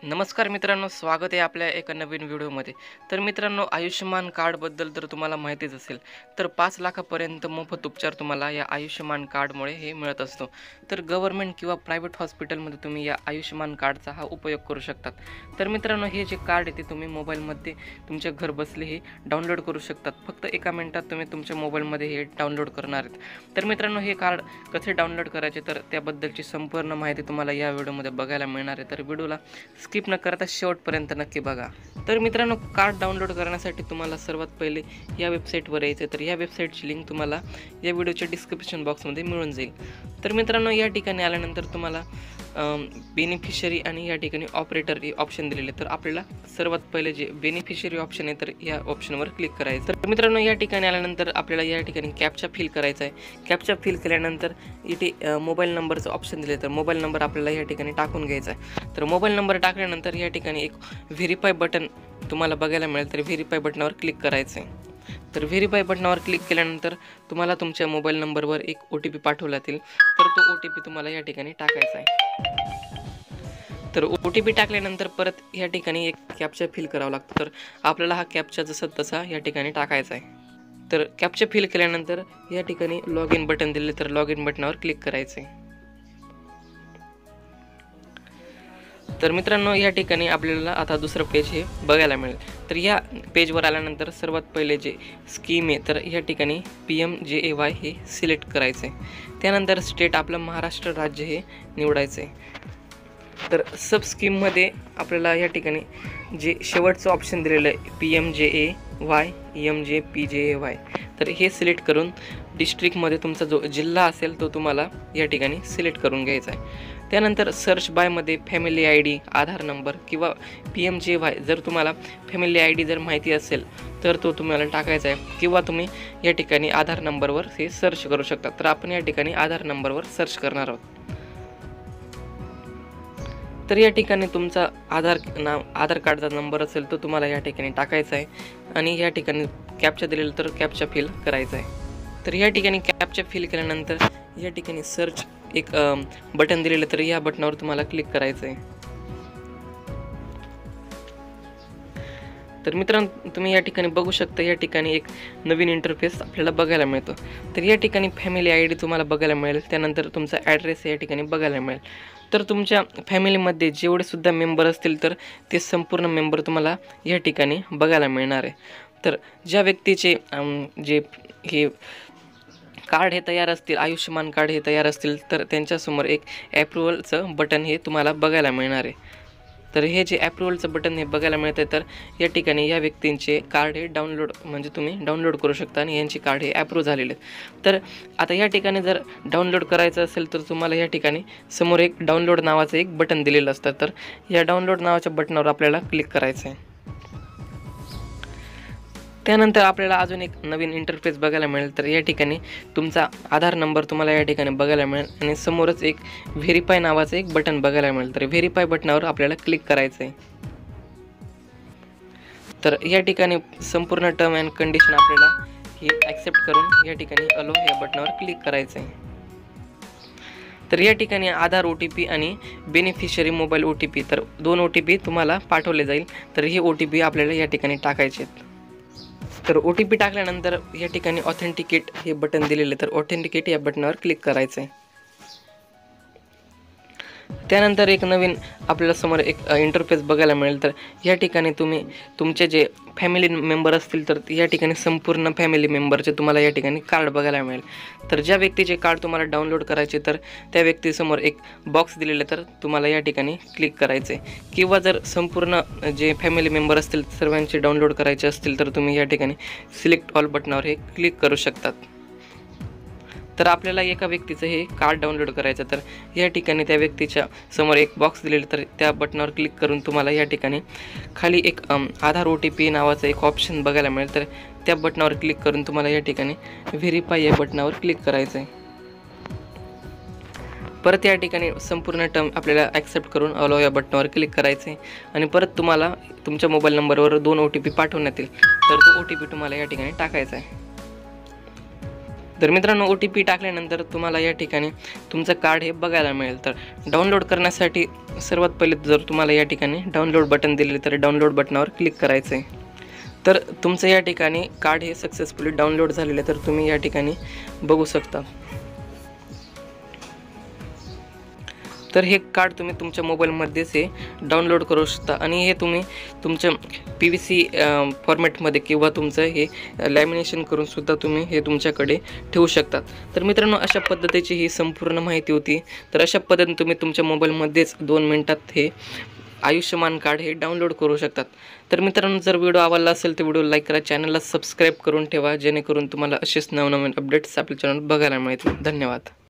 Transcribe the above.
नमस्कार मित्रांनो, स्वागत आहे आपल्या एका नवीन व्हिडिओमध्ये. तर मित्रांनो, आयुष्यमान कार्डबद्दल तर तुम्हाला माहितीच असेल. तर 5 लाखापर्यंत मोफत उपचार तुम्हाला या आयुष्यमान कार्डमुळे हे मिळत असतो. तर गव्हर्नमेंट किंवा प्रायव्हेट हॉस्पिटलमध्ये तुम्ही या आयुष्यमान कार्डचा हा उपयोग करू शकतात. तर मित्रांनो, हे जे कार्ड आहे ते तुम्ही मोबाईलमध्ये तुमच्या घर बसले हे डाउनलोड करू शकतात. फक्त 1 मिनिटात तुम्ही तुमच्या मोबाईलमध्ये हे डाउनलोड करणार आहेत. तर मित्रांनो, हे कार्ड कसे डाउनलोड करायचे तर त्याबद्दलची संपूर्ण माहिती तुम्हाला या व्हिडिओमध्ये बघायला मिळणार आहे. तर व्हिडिओला स्किप न करता शेवटपर्यंत नक्की बघा. तर मित्रांनो, कार्ड डाउनलोड करण्यासाठी तुम्हाला सर्वात पहिले या वेबसाईटवर यायचं. तर या वेबसाईटची लिंक तुम्हाला या व्हिडिओच्या डिस्क्रिप्शन बॉक्समध्ये मिळून जाईल. तर मित्रांनो, या ठिकाणी आल्यानंतर तुम्हाला बेनिफिशरी आणि या ठिकाणी ऑपरेटर हे ऑप्शन दिलेले. तर आपल्याला सर्वात पहिले जे बेनिफिशरी ऑप्शन आहे तर या ऑप्शनवर क्लिक करायचं. तर मित्रांनो, या ठिकाणी आल्यानंतर आपल्याला या ठिकाणी कॅप्चा फिल करायचा आहे. कॅप्चा फिल केल्यानंतर इथे मोबाईल नंबरचं ऑप्शन दिले. तर मोबाईल नंबर आपल्याला या ठिकाणी टाकून घ्यायचा आहे. तर मोबाईल नंबर टाकल्यानंतर या ठिकाणी एक व्हेरीफाय बटन तुम्हाला बघायला मिळेल. तर व्हेरीफाय बटनावर क्लिक करायचं आहे. तर व्हेरीफाय बटनावर क्लिक केल्यानंतर तुम्हाला तुमच्या मोबाईल नंबरवर एक OTP पाठवला जाईल. तर तो OTP तुम्हाला या ठिकाणी टाकायचा आहे. तर OTP टाकल्यानंतर परत या ठिकाणी एक कॅप्चा फिल करावा लागतो. तर आपल्याला हा कॅप्चा जसा तसा या ठिकाणी टाकायचा आहे. तर कॅप्चा फिल केल्यानंतर या ठिकाणी लॉग इन बटन दिले. तर लॉग इन बटनावर क्लिक करायचं आहे. तर मित्रांनो, या ठिकाणी आपल्याला आता दुसरं पेज हे बघायला मिळेल. तर या पेजवर आल्यानंतर सर्वात पहिले जे स्कीम आहे तर या ठिकाणी PMJAY हे सिलेक्ट करायचं आहे. त्यानंतर स्टेट आपलं महाराष्ट्र राज्य हे निवडायचं आहे. तर सब स्कीममध्ये आपल्याला या ठिकाणी जे शेवटचं ऑप्शन दिलेलं आहे PMJAY MJPJAY तर हे सिलेक्ट करून डिस्ट्रिक्टमध्ये तुमचा जो जिल्हा असेल तो तुम्हाला या ठिकाणी सिलेक्ट करून घ्यायचा आहे. त्यानंतर सर्च बायमध्ये फॅमिली ID, आधार नंबर किंवा PMJAY जर तुम्हाला फॅमिली ID जर माहिती असेल तर तो तुम्हाला टाकायचा आहे किंवा तुम्ही या ठिकाणी आधार नंबरवर हे सर्च करू शकता. तर आपण या ठिकाणी आधार नंबरवर सर्च करणार आहोत. तर या ठिकाणी तुमचा आधार कार्डचा नंबर असेल तो तुम्हाला या ठिकाणी टाकायचा आहे आणि या ठिकाणी कॅप्चा दिलेलं तर कॅप्चा फिल करायचा आहे. तर या ठिकाणी कॅप्चा फिल केल्यानंतर या ठिकाणी सर्च एक बटन दिलेलं तर या बटनावर तुम्हाला क्लिक करायचं आहे. तर मित्रांनो, तुम्ही या ठिकाणी बघू शकता या ठिकाणी एक नवीन इंटरफेस आपल्याला बघायला मिळतो. तर या ठिकाणी फॅमिली ID तुम्हाला बघायला मिळेल. त्यानंतर तुमचा ॲड्रेस या ठिकाणी बघायला मिळेल. तर तुमच्या फॅमिलीमध्ये जेवढे सुद्धा मेंबर असतील तर ते संपूर्ण मेंबर तुम्हाला या ठिकाणी बघायला मिळणार आहे. तर ज्या व्यक्तीचे जे हे कार्ड हे तयार असतील, आयुष्यमान कार्ड हे तयार असतील तर त्यांच्यासमोर एक ॲप्रुव्हलचं बटन हे तुम्हाला बघायला मिळणार आहे. तर हे जे ॲप्रुव्हलचं बटन हे बघायला मिळतं तर या ठिकाणी या व्यक्तींचे कार्ड हे म्हणजे तुम्ही डाउनलोड करू शकता आणि यांचे कार्ड हे ॲप्रूव्ह झालेले आहेत. तर आता या ठिकाणी जर डाउनलोड करायचं असेल तर तुम्हाला या ठिकाणी समोर एक डाउनलोड नावाचं एक बटन दिलेलं असतं. तर या डाउनलोड नावाच्या बटनावर आपल्याला क्लिक करायचं आहे. त्यानंतर आपल्याला अजून एक नवीन इंटरफेस बघायला मिळेल. तर या ठिकाणी तुमचा आधार नंबर तुम्हाला या ठिकाणी बघायला मिळेल आणि समोरच एक व्हेरीफाय नावाचं एक बटन बघायला मिळेल. तर व्हेरीफाय बटनावर आपल्याला क्लिक करायचं आहे. तर या ठिकाणी संपूर्ण टर्म अँड कंडिशन आपल्याला ही ॲक्सेप्ट करून या ठिकाणी अलो या बटनावर क्लिक करायचं आहे. तर या ठिकाणी आधार OTP आणि बेनिफिशरी मोबाईल OTP तर 2 OTP तुम्हाला पाठवले जाईल. तर हे OTP आपल्याला या ठिकाणी टाकायचे आहेत. तर OTP टाकल्यानंतर या ठिकाणी ऑथेंटिकेट हे बटन दिलेले. तर ऑथेंटिकेट या बटनावर क्लिक करायचं आहे. त्यानंतर एक नवीन आपल्याला समोर एक इंटरफेस बघायला मिळेल. तर या ठिकाणी तुम्ही तुमचे जे फॅमिली मेंबर असतील तर या ठिकाणी संपूर्ण फॅमिली मेंबरचे तुम्हाला या ठिकाणी कार्ड बघायला मिळेल. तर ज्या व्यक्तीचे कार्ड तुम्हाला डाउनलोड करायचे तर त्या व्यक्तीसमोर एक बॉक्स दिलेला तर तुम्हाला या ठिकाणी क्लिक करायचे किंवा जर संपूर्ण जे फॅमिली मेंबर असतील सर्वांचे डाउनलोड करायचे असतील तर तुम्ही या ठिकाणी सिलेक्ट ऑल बटनावर हे क्लिक करू शकतात. तर आपल्याला एका व्यक्तीचं हे कार्ड डाउनलोड करायचं तर या ठिकाणी त्या व्यक्तीच्या समोर एक बॉक्स दिलेला तर त्या बटनावर क्लिक करून तुम्हाला या ठिकाणी खाली एक आधार OTP नावाचं एक ऑप्शन बघायला मिळेल. तर त्या बटनावर क्लिक करून तुम्हाला या ठिकाणी व्हेरीफाय या बटनावर क्लिक करायचं आहे. परत या ठिकाणी संपूर्ण टर्म आपल्याला ॲक्सेप्ट करून अलो या बटनावर क्लिक करायचं आहे आणि परत तुम्हाला तुमच्या मोबाईल नंबरवर 2 OTP पाठवण्यात येईल. तर तो OTP तुम्हाला या ठिकाणी टाकायचा आहे. तर मित्रांनो OTP टाकल्यानंतर तुम्हाला या ठिकाणी तुमचं कार्ड हे बघायला मिळेल। तर डाउनलोड करण्यासाठी सर्वात पहिले जर तुम्हाला या ठिकाणी डाउनलोड बटन दिलेले तर डाउनलोड बटनावर क्लिक करायचं आहे। तर तुमचं या ठिकाणी कार्ड हे सक्सेसफुली डाउनलोड झालेलं आहे, तर तुम्ही या ठिकाणी बघू शकता। तर हे कार्ड तुम्ही तुमच्या मोबाईलमध्येच हे डाउनलोड करू शकता आणि हे तुम्ही तुमच्या PVC फॉर्मॅटमध्ये किंवा तुमचं हे लॅमिनेशन करून सुद्धा तुम्ही हे तुमच्याकडे ठेवू शकतात। तर मित्रांनो अशा पद्धतीची ही संपूर्ण माहिती होती। तर अशा पद्धतीने तुम्ही तुमच्या मोबाईलमध्येच 2 मिनिटात हे आयुष्यमान कार्ड हे डाउनलोड करू शकतात। तर मित्रांनो जर व्हिडिओ आवडला असेल तर व्हिडिओ लाईक करा, चॅनलला सबस्क्राईब करून ठेवा जेणेकरून तुम्हाला असेच नवनवीन अपडेट्स आपल्या चॅनल बघायला मिळतील। धन्यवाद।